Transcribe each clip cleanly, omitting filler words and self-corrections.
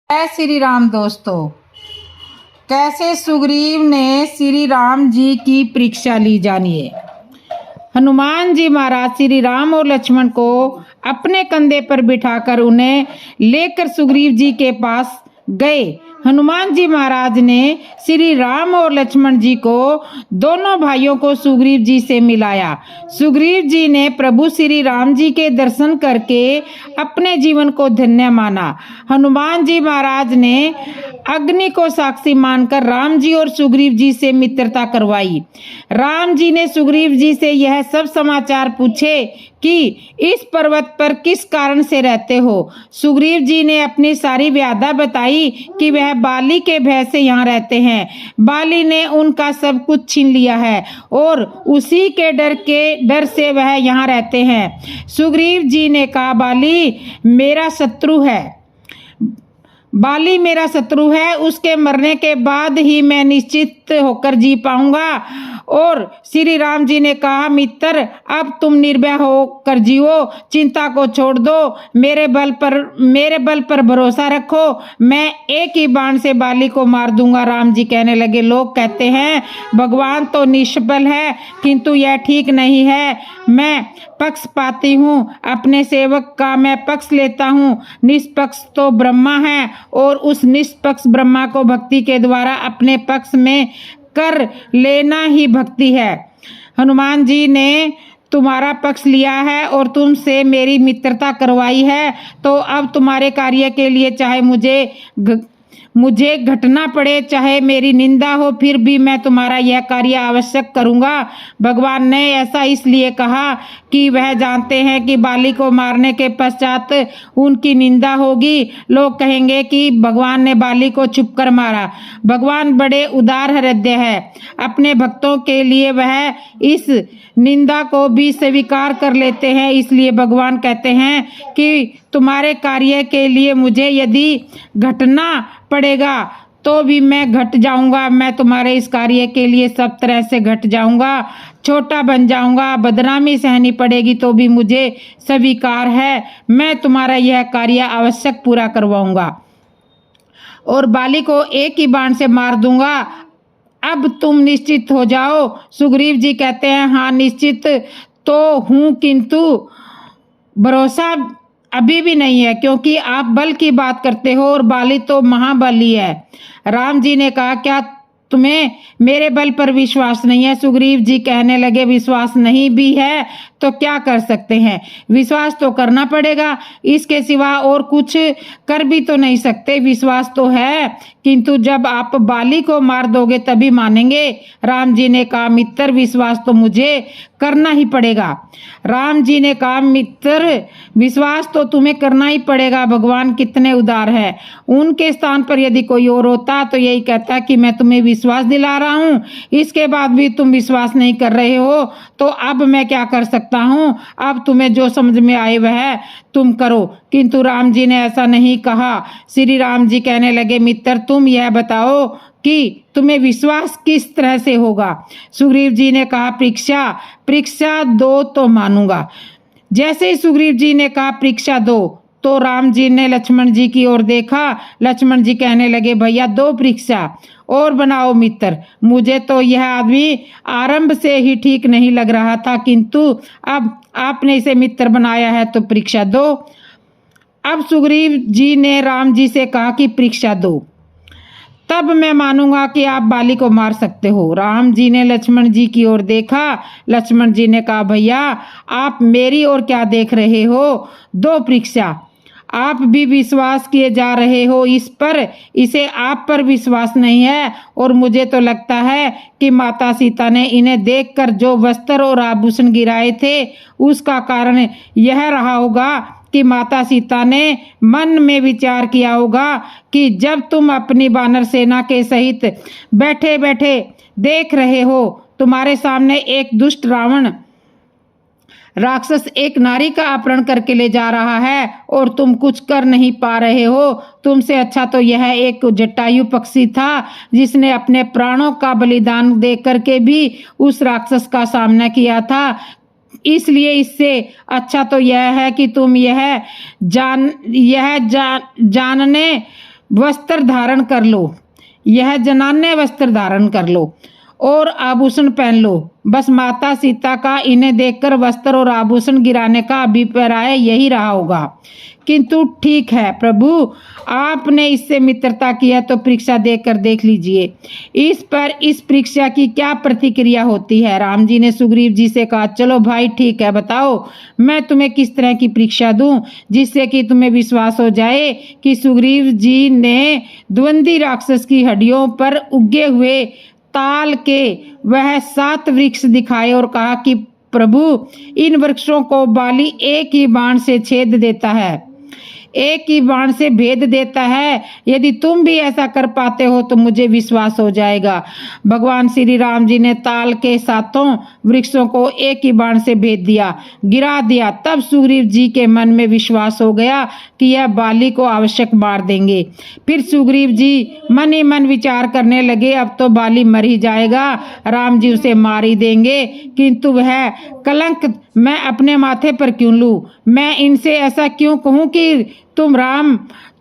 जय श्री राम दोस्तों। कैसे सुग्रीव ने श्री राम जी की परीक्षा ली, जानिए। हनुमान जी महाराज श्री राम और लक्ष्मण को अपने कंधे पर बिठाकर उन्हें लेकर सुग्रीव जी के पास गए। हनुमान जी महाराज ने श्री राम और लक्ष्मण जी को, दोनों भाइयों को सुग्रीव जी से मिलाया। सुग्रीव जी ने प्रभु श्री राम जी के दर्शन करके अपने जीवन को धन्य माना। हनुमान जी महाराज ने अग्नि को साक्षी मानकर राम जी और सुग्रीव जी से मित्रता करवाई। राम जी ने सुग्रीव जी से यह सब समाचार पूछे कि इस पर्वत पर किस कारण से रहते हो। सुग्रीव जी ने अपनी सारी व्याधा बताई कि वह बाली के भय से यहाँ रहते हैं। बाली ने उनका सब कुछ छीन लिया है और उसी के डर से वह यहाँ रहते हैं। सुग्रीव जी ने कहा, बाली मेरा शत्रु है, उसके मरने के बाद ही मैं निश्चित होकर जी पाऊंगा। और श्री राम जी ने कहा, मित्र अब तुम निर्भय होकर जियो, चिंता को छोड़ दो, मेरे बल पर भरोसा रखो, मैं एक ही बाण से बाली को मार दूंगा। राम जी कहने लगे, लोग कहते हैं भगवान तो निष्बल है, किंतु यह ठीक नहीं है। मैं पक्षपाती हूँ, अपने सेवक का मैं पक्ष लेता हूँ। निष्पक्ष तो ब्रह्मा है और उस निष्पक्ष ब्रह्मा को भक्ति के द्वारा अपने पक्ष में कर लेना ही भक्ति है। हनुमान जी ने तुम्हारा पक्ष लिया है और तुमसे मेरी मित्रता करवाई है, तो अब तुम्हारे कार्य के लिए चाहे मुझे घटना पड़े, चाहे मेरी निंदा हो, फिर भी मैं तुम्हारा यह कार्य अवश्य करूंगा। भगवान ने ऐसा इसलिए कहा कि वह जानते हैं कि बाली को मारने के पश्चात उनकी निंदा होगी। लोग कहेंगे कि भगवान ने बाली को छुपकर मारा। भगवान बड़े उदार हृदय है, अपने भक्तों के लिए वह इस निंदा को भी स्वीकार कर लेते हैं। इसलिए भगवान कहते हैं कि तुम्हारे कार्य के लिए मुझे यदि घटना पड़ेगा तो भी मैं घट जाऊंगा। मैं तुम्हारे इस कार्य के लिए सब तरह से घट जाऊंगा, छोटा बन जाऊंगा, बदनामी सहनी पड़ेगी तो भी मुझे स्वीकार है। मैं तुम्हारा यह कार्य आवश्यक पूरा करवाऊंगा और बाली को एक ही बाण से मार दूंगा। अब तुम निश्चित हो जाओ। सुग्रीव जी कहते हैं, हाँ निश्चित तो हूँ, किंतु भरोसा अभी भी नहीं है, क्योंकि आप बल की बात करते हो और बाली तो महाबली है। राम जी ने कहा, क्या तुम्हें मेरे बल पर विश्वास नहीं है? सुग्रीव जी कहने लगे, विश्वास नहीं भी है तो क्या कर सकते हैं, विश्वास तो करना पड़ेगा, इसके सिवा और कुछ कर भी तो नहीं सकते। विश्वास तो है, किंतु जब आप बाली को मार दोगे तभी मानेंगे। राम जी ने कहा, मित्र विश्वास तो मुझे करना ही पड़ेगा। राम जी ने कहा, मित्र विश्वास तो तुम्हें करना ही पड़ेगा। भगवान कितने उदार है, उनके स्थान पर यदि कोई और होता तो यही कहता कि मैं तुम्हें विश्वास दिला रहा हूँ, इसके बाद भी तुम विश्वास नहीं कर रहे हो, तो अब मैं क्या कर सकता हूँ। अब तुम्हें जो समझ में आए वह तुम करो। किंतु राम जी ने ऐसा नहीं कहा। श्री राम जी कहने लगे, मित्र तुम यह बताओ कि तुम्हें विश्वास किस तरह से होगा। सुग्रीव जी ने कहा, परीक्षा दो तो मानूंगा। जैसे ही सुग्रीव जी ने कहा परीक्षा दो, तो राम जी ने लक्ष्मण जी की ओर देखा। लक्ष्मण जी कहने लगे, भैया दो परीक्षा और बनाओ मित्र। मुझे तो यह आदमी आरंभ से ही ठीक नहीं लग रहा था, किंतु अब आपने इसे मित्र बनाया है तो परीक्षा दो। अब सुग्रीव जी ने राम जी से कहा कि परीक्षा दो, तब मैं मानूंगा कि आप बाली को मार सकते हो। राम जी ने लक्ष्मण जी की ओर देखा। लक्ष्मण जी ने कहा, भैया आप मेरी ओर क्या देख रहे हो, दो परीक्षा। आप भी विश्वास किए जा रहे हो इस पर, इसे आप पर विश्वास नहीं है। और मुझे तो लगता है कि माता सीता ने इन्हें देखकर जो वस्त्र और आभूषण गिराए थे उसका कारण यह रहा होगा कि माता सीता ने मन में विचार किया होगा कि जब तुम अपनी वानर सेना के सहित बैठे बैठे देख रहे हो, तुम्हारे सामने एक दुष्ट रावण राक्षस एक नारी का अपहरण करके ले जा रहा है और तुम कुछ कर नहीं पा रहे हो। तुमसे अच्छा तो यह एक जटायु पक्षी था जिसने अपने प्राणों का बलिदान दे करके भी उस राक्षस का सामना किया था। इसलिए इससे अच्छा तो यह है कि तुम यह जानने वस्त्र धारण कर लो, यह जनाने वस्त्र धारण कर लो और आभूषण पहन लो। बस माता सीता का इन्हें देखकर वस्त्र और आभूषण गिराने का अभिप्राय यही रहा होगा। किंतु ठीक है प्रभु, आपने इससे मित्रता किया तो परीक्षा देकर देख लीजिए इस पर इस परीक्षा की क्या प्रतिक्रिया होती है। राम जी ने सुग्रीव जी से कहा, चलो भाई ठीक है, बताओ मैं तुम्हें किस तरह की परीक्षा दूं जिससे कि तुम्हें विश्वास हो जाए कि सुग्रीव जी ने द्वंद्वी राक्षस की हड्डियों पर उगे हुए ताल के वह 7 वृक्ष दिखाए और कहा कि प्रभु, इन वृक्षों को बाली एक ही बाण से छेद देता है, एक ही बाण से भेद देता है। यदि तुम भी ऐसा कर पाते हो तो मुझे विश्वास हो जाएगा। भगवान श्री राम जी ने ताल के 7 वृक्षों को एक ही बाण से भेद दिया, गिरा दिया। तब सुग्रीव जी के मन में विश्वास हो गया कि यह बाली को आवश्यक मार देंगे। फिर सुग्रीव जी मन ही मन विचार करने लगे, अब तो बाली मर ही जाएगा, राम जी उसे मार ही देंगे, किंतु वह कलंक मैं अपने माथे पर क्यों लूं? मैं इनसे ऐसा क्यों कहूं कि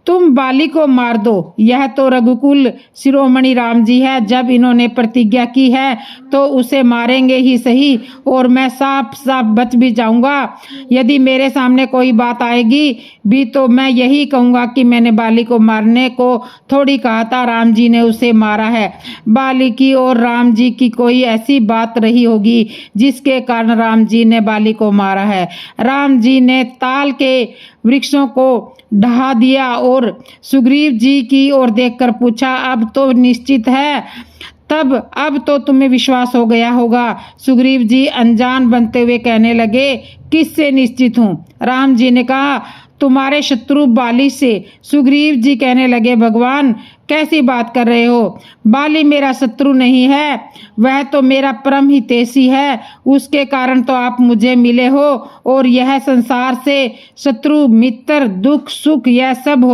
तुम बाली को मार दो? यह तो रघुकुल शिरोमणि राम जी है, जब इन्होंने प्रतिज्ञा की है तो उसे मारेंगे ही सही, और मैं साफ साफ बच भी जाऊंगा। यदि मेरे सामने कोई बात आएगी भी तो मैं यही कहूंगा कि मैंने बाली को मारने को थोड़ी कहा था, राम जी ने उसे मारा है। बाली की और राम जी की कोई ऐसी बात रही होगी जिसके कारण राम जी ने बाली को मारा है। राम जी ने ताल के वृक्षों को ढहा दिया और सुग्रीव जी की ओर देखकर पूछा, अब तो निश्चित है, अब तो तुम्हें विश्वास हो गया होगा। सुग्रीव जी अनजान बनते हुए कहने लगे, किससे निश्चित हूँ? राम जी ने कहा, तुम्हारे शत्रु बाली से। सुग्रीव जी कहने लगे, भगवान कैसी बात कर रहे हो? बाली मेरा शत्रु नहीं है, वह तो मेरा परम हितैषी है, उसके कारण तो आप मुझे मिले हो। और यह संसार से शत्रु मित्र दुख सुख यह सब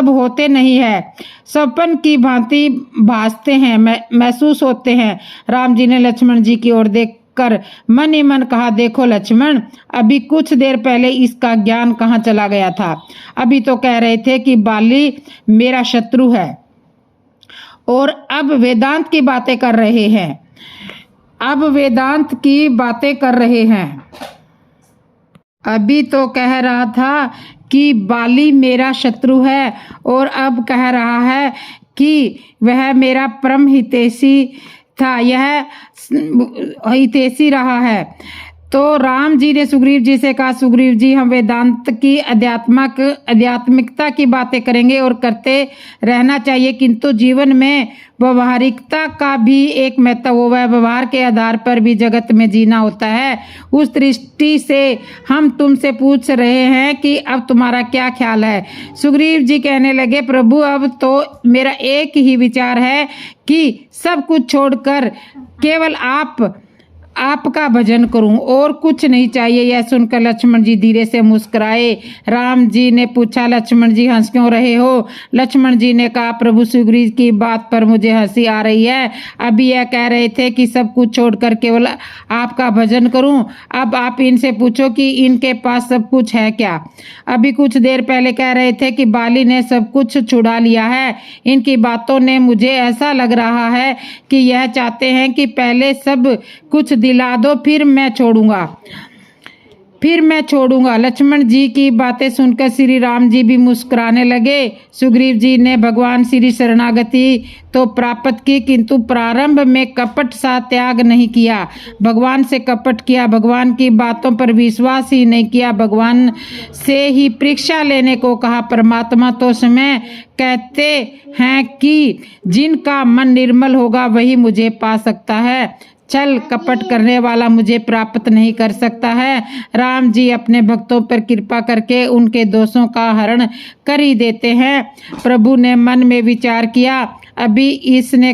होते नहीं है, सपन की भांति भासते हैं, महसूस होते हैं। राम जी ने लक्ष्मण जी की ओर कर मन ही मन कहा, देखो लक्ष्मण, अभी कुछ देर पहले इसका ज्ञान कहाँ चला गया था? अभी तो कह रहे थे कि बाली मेरा शत्रु है और अब वेदांत की बातें कर रहे हैं। अभी तो कह रहा था कि बाली मेरा शत्रु है और अब कह रहा है कि वह मेरा परम हितैषी था, यह हितैषी रहा है। तो राम जी ने सुग्रीव जी से कहा, सुग्रीव जी, हम वेदांत की आध्यात्मिकता की बातें करेंगे और करते रहना चाहिए, किंतु जीवन में व्यवहारिकता का भी एक महत्व हो, व्यवहार के आधार पर भी जगत में जीना होता है। उस दृष्टि से हम तुमसे पूछ रहे हैं कि अब तुम्हारा क्या ख्याल है? सुग्रीव जी कहने लगे, प्रभु, अब तो मेरा एक ही विचार है कि सब कुछ छोड़कर केवल आपका भजन करूं और कुछ नहीं चाहिए। यह सुनकर लक्ष्मण जी धीरे से मुस्कुराए। राम जी ने पूछा, लक्ष्मण जी हंस क्यों रहे हो? लक्ष्मण जी ने कहा, प्रभु, सुग्रीव की बात पर मुझे हंसी आ रही है। अभी यह कह रहे थे कि सब कुछ छोड़कर केवल आपका भजन करूं, अब आप इनसे पूछो कि इनके पास सब कुछ है क्या? अभी कुछ देर पहले कह रहे थे कि बाली ने सब कुछ छुड़ा लिया है। इनकी बातों ने मुझे ऐसा लग रहा है कि यह चाहते हैं कि पहले सब कुछ दिला दो, फिर मैं छोड़ूंगा। लक्ष्मण जी की बातें सुनकर श्री राम जी भी मुस्कुराने लगे। सुग्रीव जी ने भगवान श्री शरणागति तो प्राप्त की, किंतु प्रारंभ में कपट सा त्याग नहीं किया। भगवान से कपट किया, भगवान की बातों पर विश्वास ही नहीं किया, भगवान से ही परीक्षा लेने को कहा। परमात्मा तो समय कहते हैं कि जिनका मन निर्मल होगा वही मुझे पा सकता है, छल कपट करने वाला मुझे प्राप्त नहीं कर सकता है। राम जी अपने भक्तों पर कृपा करके उनके दोषों का हरण कर ही देते हैं। प्रभु ने मन में विचार किया, अभी इसने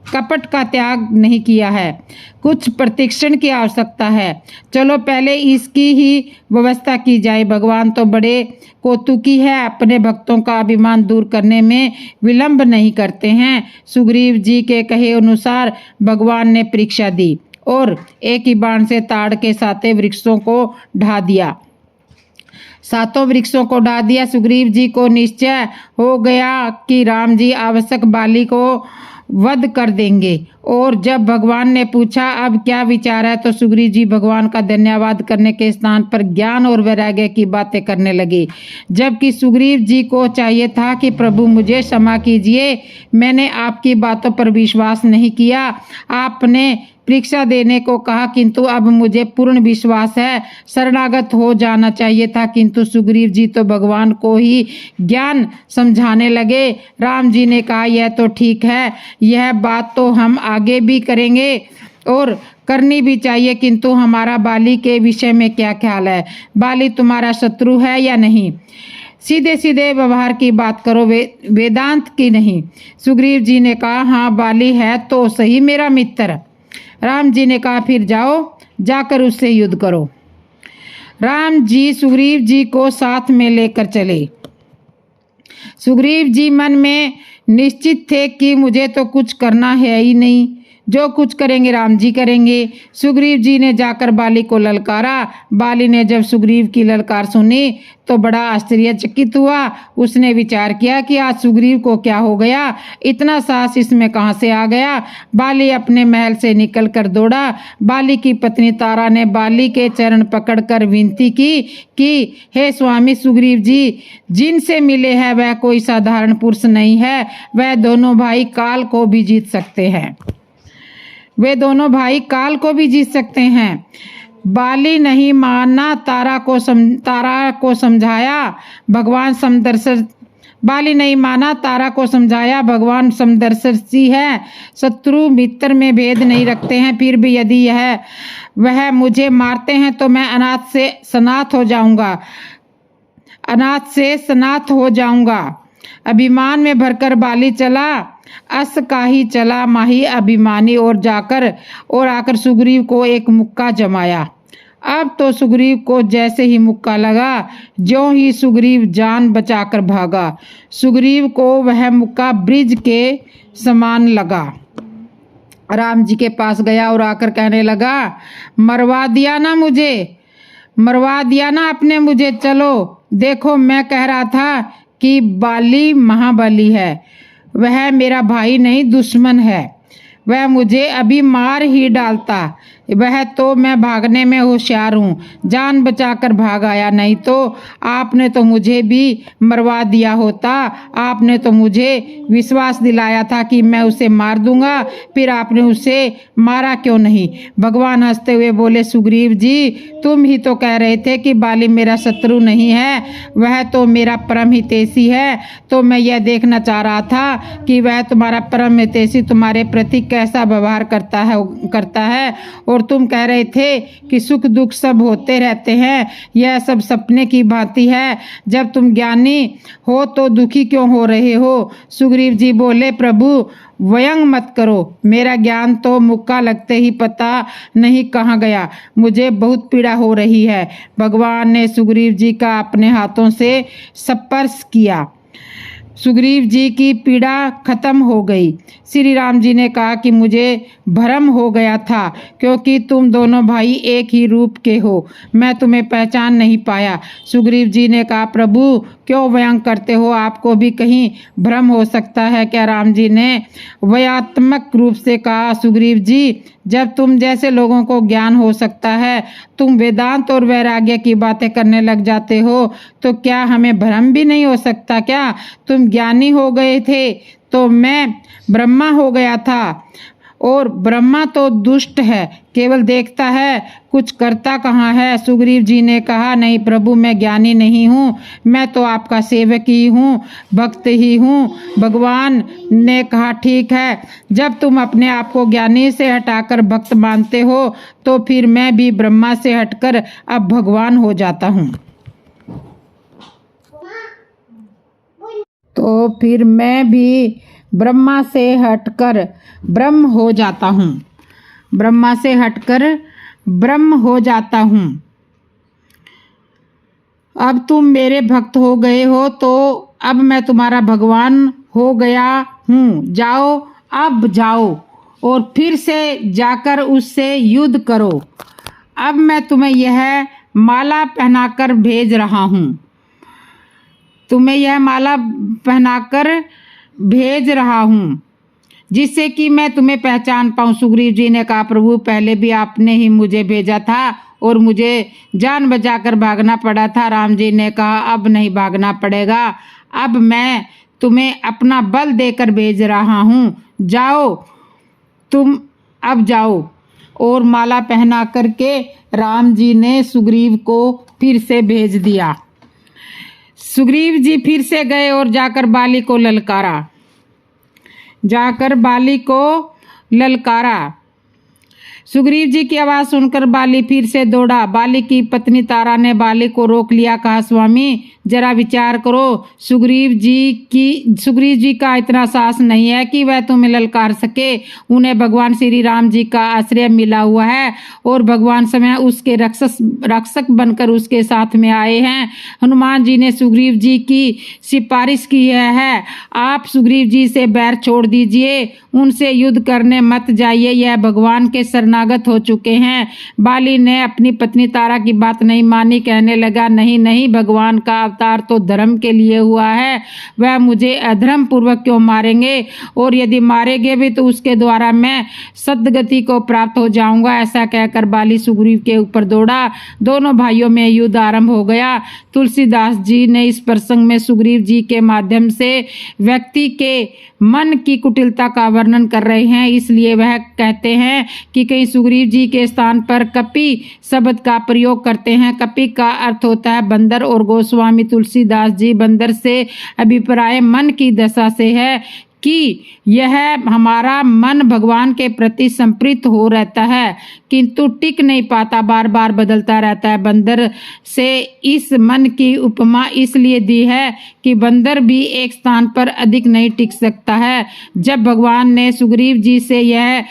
कपट का त्याग नहीं किया है, कुछ प्रशिक्षण की आवश्यकता है। चलो पहले इसकी ही व्यवस्था की जाए। भगवान तो बड़े कौतुकी है, अपने भक्तों का अभिमान दूर करने में विलंब नहीं करते हैं। सुग्रीव जी के कहे अनुसार भगवान ने परीक्षा दी और एक ही बाण से ताड़ के 7 वृक्षों को ढा दिया। सातों वृक्षों को ढा दिया। सुग्रीव जी को निश्चय हो गया कि राम जी आवश्यक बाली को वध कर देंगे। और जब भगवान ने पूछा अब क्या विचार है, तो सुग्रीव जी भगवान का धन्यवाद करने के स्थान पर ज्ञान और वैराग्य की बातें करने लगे, जबकि सुग्रीव जी को चाहिए था कि प्रभु मुझे क्षमा कीजिए, मैंने आपकी बातों पर विश्वास नहीं किया। आपने परीक्षा देने को कहा, किंतु अब मुझे पूर्ण विश्वास है, शरणागत हो जाना चाहिए था। किंतु सुग्रीव जी तो भगवान को ही ज्ञान समझाने लगे। राम जी ने कहा यह तो ठीक है, यह बात तो हम आगे भी करेंगे और करनी भी चाहिए, किंतु हमारा बाली के विषय में क्या ख्याल है? बाली तुम्हारा शत्रु है या नहीं? सीधे सीधे व्यवहार की बात करो, वेदांत की नहीं। सुग्रीव जी ने कहा हाँ बाली है तो सही मेरा मित्र। राम जी ने कहा फिर जाओ, जाकर उससे युद्ध करो। राम जी सुग्रीव जी को साथ में लेकर चले। सुग्रीव जी मन में निश्चित थे कि मुझे तो कुछ करना है ही नहीं, जो कुछ करेंगे राम जी करेंगे। सुग्रीव जी ने जाकर बाली को ललकारा। बाली ने जब सुग्रीव की ललकार सुनी तो बड़ा आश्चर्यचकित हुआ। उसने विचार किया कि आज सुग्रीव को क्या हो गया, इतना साहस इसमें कहाँ से आ गया। बाली अपने महल से निकल कर दौड़ा। बाली की पत्नी तारा ने बाली के चरण पकड़कर विनती की कि हे स्वामी सुग्रीव जी, जिनसे मिले हैं वह कोई साधारण पुरुष नहीं है, वह दोनों भाई काल को भी जीत सकते हैं। वे दोनों भाई काल को भी जीत सकते हैं। बाली नहीं माना, तारा को समझाया भगवान समदर्शी। बाली नहीं माना, तारा को समझाया भगवान समदर्शी है, शत्रु मित्र में भेद नहीं रखते हैं। फिर भी यदि वह मुझे मारते हैं तो मैं अनाथ से सनाथ हो जाऊंगा। अभिमान में भरकर बाली चला, अस का ही चला माही अभिमानी, और आकर सुग्रीव को एक मुक्का जमाया। अब तो सुग्रीव को जैसे ही मुक्का लगा, ज्यों ही सुग्रीव जान बचाकर भागा। सुग्रीव को वह मुक्का ब्रिज के समान लगा। राम जी के पास गया और आकर कहने लगा मरवा दिया ना आपने मुझे। चलो देखो, मैं कह रहा था कि बाली महाबली है, वह मेरा भाई नहीं दुश्मन है, वह मुझे अभी मार ही डालता। वह तो मैं भागने में होशियार हूँ, जान बचाकर भाग आया, नहीं तो आपने तो मुझे भी मरवा दिया होता। आपने तो मुझे विश्वास दिलाया था कि मैं उसे मार दूंगा, फिर आपने उसे मारा क्यों नहीं? भगवान हंसते हुए बोले सुग्रीव जी, तुम ही तो कह रहे थे कि बाली मेरा शत्रु नहीं है, वह तो मेरा परम हितैषी है। तो मैं यह देखना चाह रहा था कि वह तुम्हारा परम हितैषी तुम्हारे प्रति कैसा व्यवहार करता है। और तुम कह रहे थे कि सुख दुख सब होते रहते हैं, यह सब सपने की भांति है। जब तुम ज्ञानी हो तो दुखी क्यों हो रहे हो? सुग्रीव जी बोले प्रभु व्यंग मत करो, मेरा ज्ञान तो मुक्का लगते ही पता नहीं कहाँ गया, मुझे बहुत पीड़ा हो रही है। भगवान ने सुग्रीव जी का अपने हाथों से स्पर्श किया। सुग्रीव जी की पीड़ा खत्म हो गई। श्री राम जी ने कहा कि मुझे भ्रम हो गया था, क्योंकि तुम दोनों भाई एक ही रूप के हो, मैं तुम्हें पहचान नहीं पाया। सुग्रीव जी ने कहा प्रभु क्यों व्यंग करते हो, आपको भी कहीं भ्रम हो सकता है क्या? राम जी ने व्यंग्यात्मक रूप से कहा सुग्रीव जी, जब तुम जैसे लोगों को ज्ञान हो सकता है, तुम वेदांत और वैराग्य की बातें करने लग जाते हो, तो क्या हमें भ्रम भी नहीं हो सकता क्या? तुम ज्ञानी हो गए थे तो मैं ब्रह्मा हो गया था, और ब्रह्मा तो दुष्ट है, केवल देखता है, कुछ करता कहाँ है? सुग्रीव जी ने कहा नहीं प्रभु, मैं ज्ञानी नहीं हूँ, मैं तो आपका सेवक ही हूँ, भक्त ही हूँ। भगवान ने कहा ठीक है, जब तुम अपने आप को ज्ञानी से हटाकर भक्त मानते हो, तो फिर मैं भी ब्रह्मा से हटकर अब भगवान हो जाता हूँ। तो फिर मैं भी ब्रह्मा से हटकर ब्रह्म हो जाता हूँ। ब्रह्मा से हटकर ब्रह्म हो जाता हूँ। अब तुम मेरे भक्त हो गए हो, तो अब मैं तुम्हारा भगवान हो गया हूँ। जाओ, अब जाओ और फिर से जाकर उससे युद्ध करो। अब मैं तुम्हें यह माला पहनाकर भेज रहा हूँ। तुम्हें यह माला पहनाकर भेज रहा हूँ जिससे कि मैं तुम्हें पहचान पाऊँ। सुग्रीव जी ने कहा, प्रभु पहले भी आपने ही मुझे भेजा था और मुझे जान बचाकर भागना पड़ा था। राम जी ने कहा, अब नहीं भागना पड़ेगा, अब मैं तुम्हें अपना बल देकर भेज रहा हूँ। जाओ, तुम अब जाओ। और माला पहना करके राम जी ने सुग्रीव को फिर से भेज दिया। सुग्रीव जी फिर से गए और जाकर बाली को ललकारा। सुग्रीव जी की आवाज़ सुनकर बाली फिर से दौड़ा। बाली की पत्नी तारा ने बाली को रोक लिया। कहा, स्वामी जरा विचार करो, सुग्रीव जी का इतना साहस नहीं है कि वह तुम्हें ललकार सके। उन्हें भगवान श्री राम जी का आश्रय मिला हुआ है और भगवान स्वयं उसके रक्षक बनकर उसके साथ में आए हैं। हनुमान जी ने सुग्रीव जी की सिफारिश की है, आप सुग्रीव जी से बैर छोड़ दीजिए, उनसे युद्ध करने मत जाइए, यह भगवान के शरणागत हो चुके हैं। बाली ने अपनी पत्नी तारा की बात नहीं मानी, कहने लगा, नहीं, भगवान का अवतार तो धर्म के लिए हुआ है, वह मुझे अधर्म पूर्वक क्यों मारेंगे, और यदि मारेंगे भी तो उसके द्वारा मैं सद्गति को प्राप्त हो जाऊंगा। ऐसा कहकर बाली सुग्रीव के ऊपर दौड़ा। दोनों भाइयों में युद्ध आरंभ हो गया। तुलसीदास जी ने इस प्रसंग में सुग्रीव जी के माध्यम से व्यक्ति के मन की कुटिलता का वर्णन कर रहे हैं। इसलिए वह कहते हैं कि कहीं सुग्रीव जी के स्थान पर कपि शब्द का प्रयोग करते हैं। कपि का अर्थ होता है बंदर, और गोस्वामी तुलसीदास जी बंदर से अभिप्राय मन की दशा से है कि यह हमारा मन भगवान के प्रति संप्रीत हो रहता है किंतु टिक नहीं पाता, बार बार बदलता रहता है। बंदर से इस मन की उपमा इसलिए दी है कि बंदर भी एक स्थान पर अधिक नहीं टिक सकता है। जब भगवान ने सुग्रीव जी से यह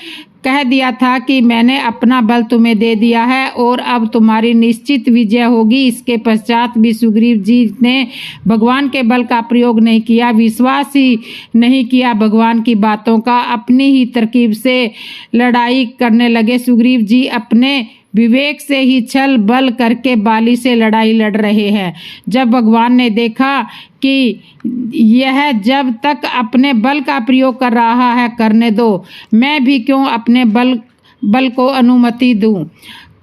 कह दिया था कि मैंने अपना बल तुम्हें दे दिया है और अब तुम्हारी निश्चित विजय होगी, इसके पश्चात भी सुग्रीव जी ने भगवान के बल का प्रयोग नहीं किया, विश्वास ही नहीं किया भगवान की बातों का, अपनी ही तरकीब से लड़ाई करने लगे। सुग्रीव जी अपने विवेक से ही छल बल करके बाली से लड़ाई लड़ रहे हैं। जब भगवान ने देखा कि यह जब तक अपने बल का प्रयोग कर रहा है करने दो, मैं भी क्यों अपने बल को अनुमति दूं,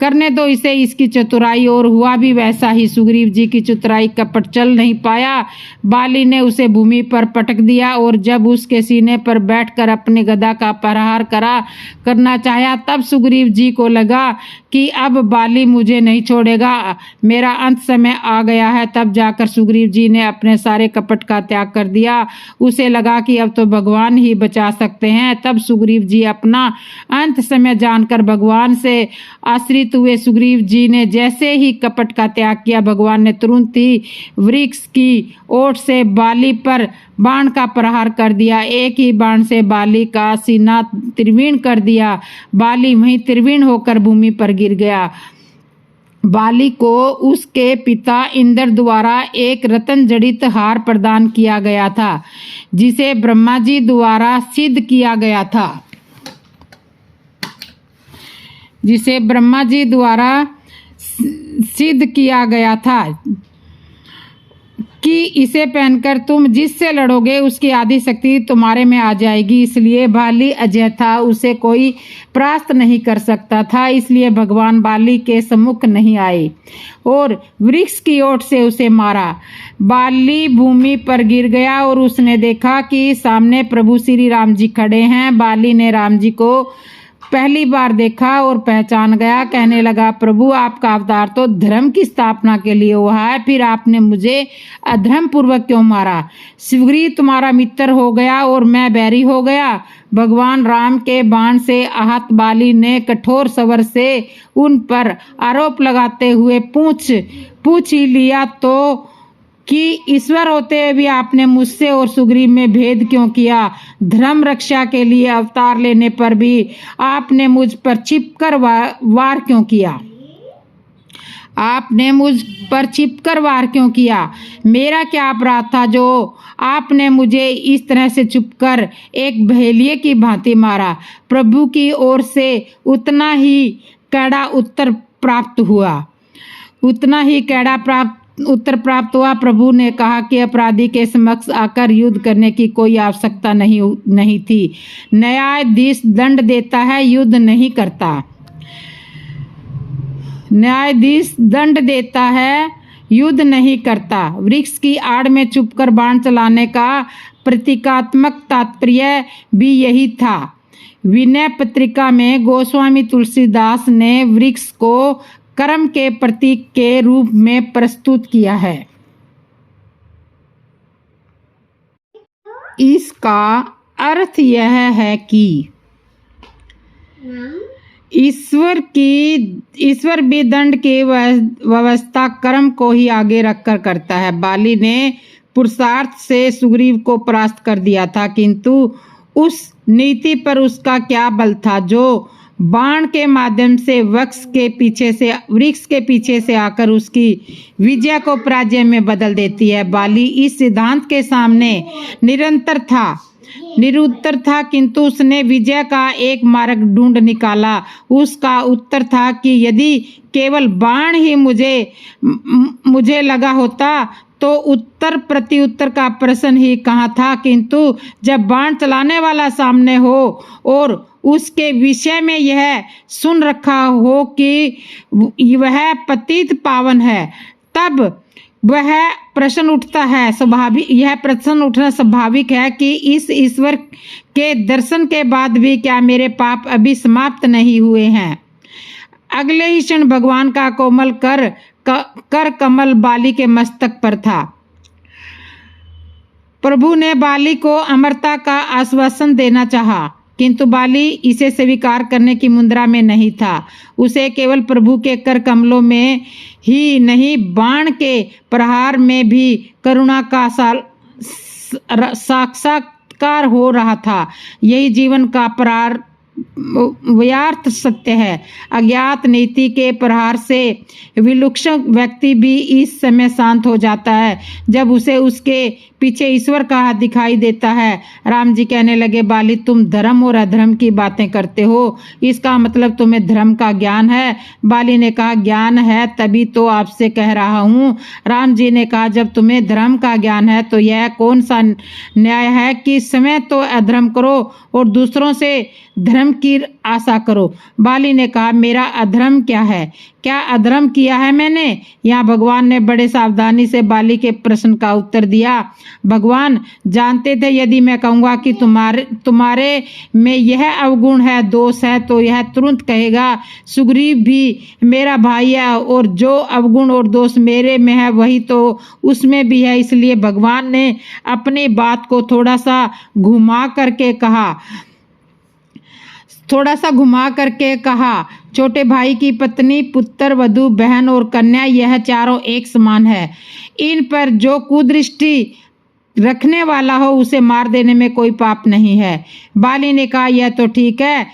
करने दो इसे, इसकी चतुराई। और हुआ भी वैसा ही। सुग्रीव जी की चतुराई कपट चल नहीं पाया। बाली ने उसे भूमि पर पटक दिया और जब उसके सीने पर बैठकर अपने गदा का प्रहार करना चाहा, तब सुग्रीव जी को लगा कि अब बाली मुझे नहीं छोड़ेगा, मेरा अंत समय आ गया है। तब जाकर सुग्रीव जी ने अपने सारे कपट का त्याग कर दिया। उसे लगा कि अब तो भगवान ही बचा सकते हैं। तब सुग्रीव जी अपना अंत समय जानकर भगवान से आश्रित हुए। सुग्रीव जी ने जैसे ही कपट का त्याग किया, भगवान ने तुरंत ही वृक्ष की ओट से बाली पर बाण का प्रहार कर दिया। एक ही बाण से बाली का सीना तिरवीण कर दिया। बाली वहीं तिरवीण होकर भूमि पर गिर गया। बाली को उसके पिता इंद्र द्वारा एक रत्न जड़ित हार प्रदान किया गया था, जिसे ब्रह्मा जी द्वारा सिद्ध किया गया था कि इसे पहनकर तुम जिससे लड़ोगे उसकी आदि शक्ति तुम्हारे में आ जाएगी। इसलिए बाली अजय था, उसे कोई परास्त नहीं कर सकता था। इसलिए भगवान बाली के सम्मुख नहीं आए और वृक्ष की ओट से उसे मारा। बाली भूमि पर गिर गया और उसने देखा कि सामने प्रभु श्री राम जी खड़े हैं। बाली ने राम जी को पहली बार देखा और पहचान गया। कहने लगा, प्रभु आपका अवतार तो धर्म की स्थापना के लिए हुआ है, फिर आपने मुझे अधर्म पूर्वक क्यों मारा? सुग्रीव तुम्हारा मित्र हो गया और मैं बैरी हो गया। भगवान राम के बाण से आहत बाली ने कठोर स्वर से उन पर आरोप लगाते हुए पूछ ही लिया तो कि ईश्वर होते हुए भी आपने मुझसे और सुग्रीव में भेद क्यों किया? धर्म रक्षा के लिए अवतार लेने पर भी आपने मुझ पर छिपकर वार क्यों किया? मेरा क्या अपराध था जो आपने मुझे इस तरह से छुपकर एक बहेलिये की भांति मारा? प्रभु की ओर से उतना ही कड़ा उत्तर प्राप्त हुआ। उतना ही कड़ा उत्तर प्राप्त हुआ। प्रभु ने कहा कि अपराधी के समक्ष आकर युद्ध करने की कोई आवश्यकता नहीं थी। न्यायाधीश दंड देता है, युद्ध नहीं करता। न्यायाधीश दंड देता है, युद्ध नहीं करता। वृक्ष की आड़ में छुपकर बाण चलाने का प्रतीकात्मक तात्पर्य भी यही था। विनय पत्रिका में गोस्वामी तुलसीदास ने वृक्ष को कर्म के प्रतीक के रूप में प्रस्तुत किया है। इसका अर्थ यह है कि ईश्वर भी दंड की व्यवस्था कर्म को ही आगे रखकर करता है। बाली ने पुरुषार्थ से सुग्रीव को परास्त कर दिया था, किंतु उस नीति पर उसका क्या बल था जो बाण के माध्यम से वृक्ष के पीछे से आकर उसकी विजय को पराजय में बदल देती है। बाली इस सिद्धांत के सामने निरुत्तर था, किंतु उसने विजय का एक मार्ग ढूंढ निकाला। उसका उत्तर था कि यदि केवल बाण ही मुझे लगा होता तो उत्तर प्रत्युत्तर का प्रश्न ही कहाँ था, किंतु जब बाण चलाने वाला सामने हो और उसके विषय में यह सुन रखा हो कि वह पतित पावन है, तब वह प्रश्न उठता है। यह प्रश्न उठना स्वाभाविक है कि इस ईश्वर के दर्शन के बाद भी क्या मेरे पाप अभी समाप्त नहीं हुए हैं। अगले ही क्षण भगवान का कोमल कर कमल बाली के मस्तक पर था। प्रभु ने बाली को अमरता का आश्वासन देना चाहा, किंतु बाली इसे स्वीकार करने की मुद्रा में नहीं था। उसे केवल प्रभु के कर कमलों में ही नहीं, बाण के प्रहार में भी करुणा का साक्षात्कार हो रहा था। यही जीवन का व्यर्थ सत्य है। अज्ञात नीति के प्रहार से विलक्षण व्यक्ति भी इस समय शांत हो जाता है जब उसे उसके पीछे ईश्वर का हाथ दिखाई देता है। राम जी कहने लगे, बाली तुम धर्म और अधर्म की बातें करते हो, इसका मतलब तुम्हें धर्म का ज्ञान है। बाली ने कहा, ज्ञान है तभी तो आपसे कह रहा हूँ। राम जी ने कहा, जब तुम्हें धर्म का ज्ञान है तो यह कौन सा न्याय है कि समय तो अधर्म करो और दूसरों से धर्म की आशा करो। बाली ने कहा, मेरा अधर्म क्या है? क्या अधर्म किया है मैंने? यहाँ भगवान ने बड़े सावधानी से बाली के प्रश्न का उत्तर दिया। भगवान जानते थे यदि मैं कहूँगा कि तुम्हारे में यह अवगुण है, दोष है, तो यह तुरंत कहेगा सुग्रीव भी मेरा भाई है और जो अवगुण और दोष मेरे में है वही तो उसमें भी है। इसलिए भगवान ने अपनी बात को थोड़ा सा घुमा करके कहा, छोटे भाई की पत्नी, पुत्र, वधू, बहन और कन्या, यह चारों एक समान है। इन पर जो कुदृष्टि रखने वाला हो उसे मार देने में कोई पाप नहीं है। बाली ने कहा, यह तो ठीक है,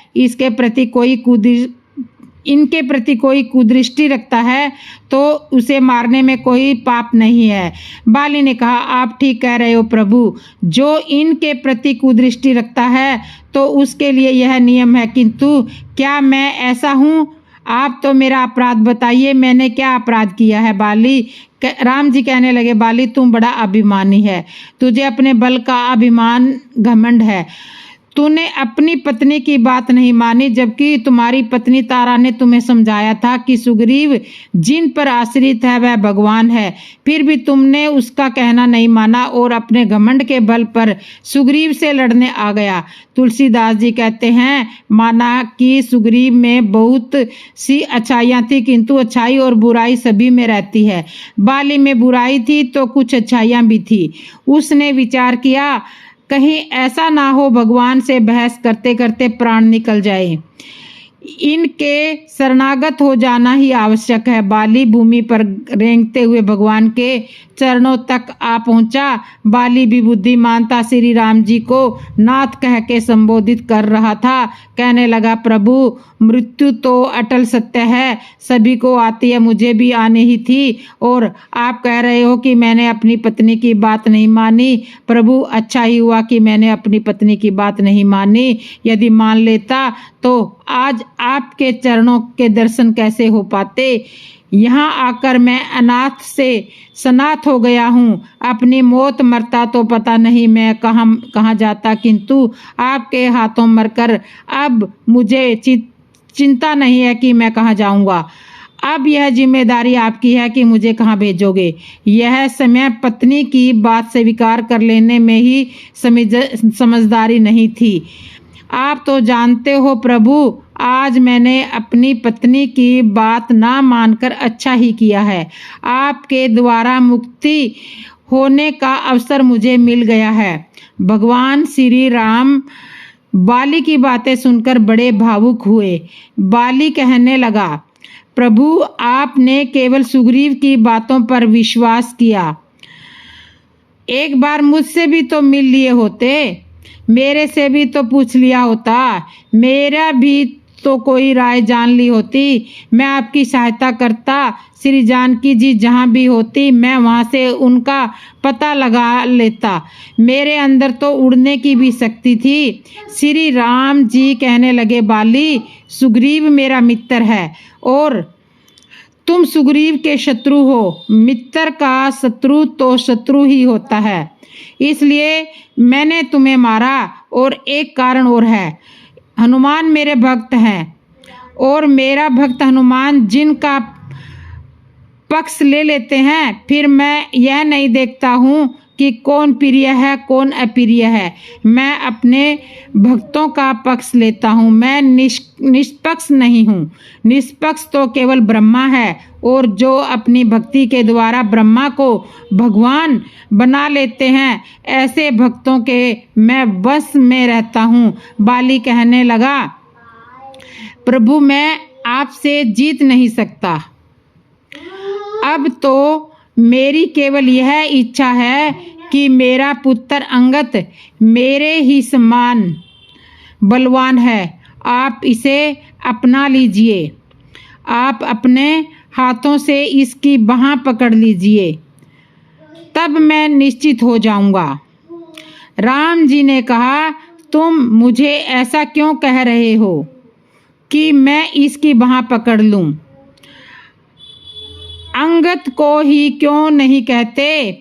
इनके प्रति कोई कुदृष्टि रखता है तो उसे मारने में कोई पाप नहीं है। बाली ने कहा, आप ठीक कह रहे हो प्रभु, जो इनके प्रति कुदृष्टि रखता है तो उसके लिए यह नियम है, किंतु क्या मैं ऐसा हूँ? आप तो मेरा अपराध बताइए, मैंने क्या अपराध किया है? राम जी कहने लगे, बाली तुम बड़ा अभिमानी है, तुझे अपने बल का अभिमान घमंड है। तूने अपनी पत्नी की बात नहीं मानी, जबकि तुम्हारी पत्नी तारा ने तुम्हें समझाया था कि सुग्रीव जिन पर आश्रित है वह भगवान है, फिर भी तुमने उसका कहना नहीं माना और अपने घमंड के बल पर सुग्रीव से लड़ने आ गया। तुलसीदास जी कहते हैं, माना कि सुग्रीव में बहुत सी अच्छाइयाँ थी, किंतु अच्छाई और बुराई सभी में रहती है। बाली में बुराई थी तो कुछ अच्छाइयाँ भी थी। उसने विचार किया, कहीं ऐसा ना हो भगवान से बहस करते करते प्राण निकल जाए, इनके शरणागत हो जाना ही आवश्यक है। बाली भूमि पर रेंगते हुए भगवान के चरणों तक आ पहुंचा। बाली भी बुद्धिमान था, श्री राम जी को नाथ कह के संबोधित कर रहा था। कहने लगा, प्रभु मृत्यु तो अटल सत्य है, सभी को आती है, मुझे भी आनी ही थी, और आप कह रहे हो कि मैंने अपनी पत्नी की बात नहीं मानी। प्रभु अच्छा ही हुआ कि मैंने अपनी पत्नी की बात नहीं मानी, यदि मान लेता तो आज आपके चरणों के दर्शन कैसे हो पाते। यहाँ आकर मैं अनाथ से सनाथ हो गया हूँ। अपनी मौत मरता तो पता नहीं मैं कहाँ जाता, किंतु आपके हाथों मरकर अब मुझे चिंता नहीं है कि मैं कहाँ जाऊँगा। अब यह जिम्मेदारी आपकी है कि मुझे कहाँ भेजोगे। यह समय पत्नी की बात स्वीकार कर लेने में ही समझदारी नहीं थी। आप तो जानते हो प्रभु, आज मैंने अपनी पत्नी की बात ना मानकर अच्छा ही किया है। आपके द्वारा मुक्ति होने का अवसर मुझे मिल गया है। भगवान श्री राम बाली की बातें सुनकर बड़े भावुक हुए। बाली कहने लगा, प्रभु आपने केवल सुग्रीव की बातों पर विश्वास किया, एक बार मुझसे भी तो मिल लिए होते, मेरे से भी तो पूछ लिया होता, मेरा भी तो कोई राय जान ली होती, मैं आपकी सहायता करता। श्री जानकी जी जहाँ भी होती मैं वहाँ से उनका पता लगा लेता। मेरे अंदर तो उड़ने की भी शक्ति थी। श्री राम जी कहने लगे, बाली सुग्रीव मेरा मित्र है और तुम सुग्रीव के शत्रु हो। मित्र का शत्रु तो शत्रु ही होता है, इसलिए मैंने तुम्हें मारा। और एक कारण और है, हनुमान मेरे भक्त हैं और मेरा भक्त हनुमान जिनका पक्ष ले लेते हैं, फिर मैं यह नहीं देखता हूँ कि कौन प्रिय है कौन अप्रिय है। मैं अपने भक्तों का पक्ष लेता हूँ, मैं निष्पक्ष नहीं हूँ। निष्पक्ष तो केवल ब्रह्मा है, और जो अपनी भक्ति के द्वारा ब्रह्मा को भगवान बना लेते हैं, ऐसे भक्तों के मैं वश में रहता हूँ। बाली कहने लगा, प्रभु मैं आपसे जीत नहीं सकता। अब तो मेरी केवल यह इच्छा है कि मेरा पुत्र अंगद मेरे ही समान बलवान है, आप इसे अपना लीजिए। आप अपने हाथों से इसकी बाँह पकड़ लीजिए, तब मैं निश्चित हो जाऊंगा। राम जी ने कहा, तुम मुझे ऐसा क्यों कह रहे हो कि मैं इसकी बाँह पकड़ लूं? अंगद को ही क्यों नहीं कहते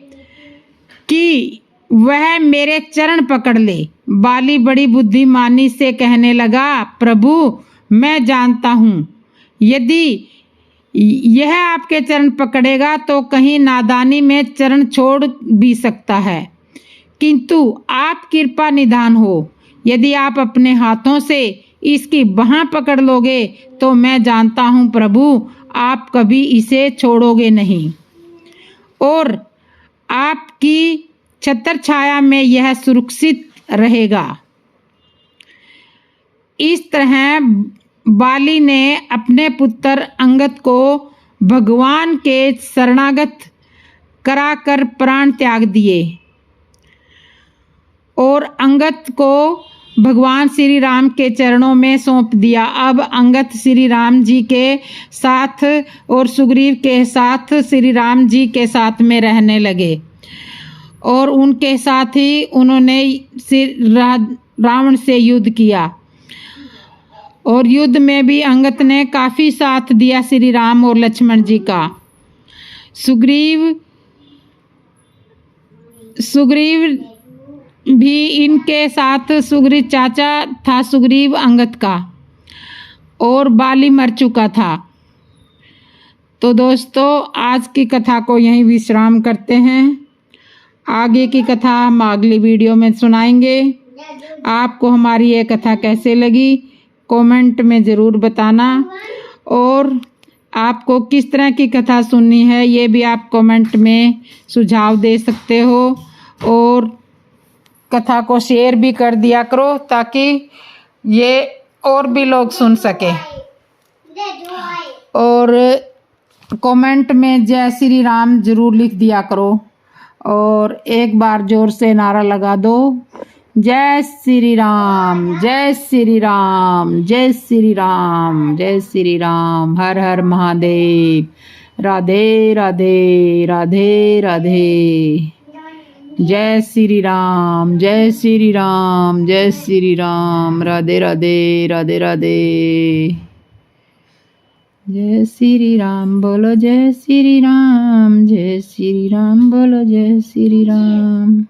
कि वह मेरे चरण पकड़ ले? बाली बड़ी बुद्धिमानी से कहने लगा, प्रभु मैं जानता हूँ, यदि यह आपके चरण पकड़ेगा तो कहीं नादानी में चरण छोड़ भी सकता है, किंतु आप कृपा निधान हो। यदि आप अपने हाथों से इसकी बाँह पकड़ लोगे तो मैं जानता हूँ प्रभु, आप कभी इसे छोड़ोगे नहीं और आपकी छत्र छाया में यह सुरक्षित रहेगा। इस तरह बाली ने अपने पुत्र अंगद को भगवान के शरणागत कराकर प्राण त्याग दिए और अंगद को भगवान श्री राम के चरणों में सौंप दिया। अब अंगद श्री राम जी के साथ और सुग्रीव के साथ श्री राम जी के साथ में रहने लगे और उनके साथ ही उन्होंने रावण से युद्ध किया और युद्ध में भी अंगद ने काफ़ी साथ दिया श्री राम और लक्ष्मण जी का। सुग्रीव भी इनके साथ, सुग्रीव चाचा था सुग्रीव अंगद का, और बाली मर चुका था। तो दोस्तों आज की कथा को यहीं विश्राम करते हैं। आगे की कथा हम अगली वीडियो में सुनाएंगे। आपको हमारी ये कथा कैसे लगी कमेंट में ज़रूर बताना, और आपको किस तरह की कथा सुननी है ये भी आप कमेंट में सुझाव दे सकते हो, और कथा को शेयर भी कर दिया करो ताकि ये और भी लोग सुन सके। और कमेंट में जय श्री राम ज़रूर लिख दिया करो, और एक बार ज़ोर से नारा लगा दो, जय श्री राम जय श्री राम जय श्री राम जय श्री राम, हर हर महादेव, राधे राधे राधे राधे, जय श्री राम जय श्री राम जय श्री राम, राधे राधे राधे राधे। जय श्री राम बोलो, जय श्री राम, जय श्री राम बोलो, जय श्री राम।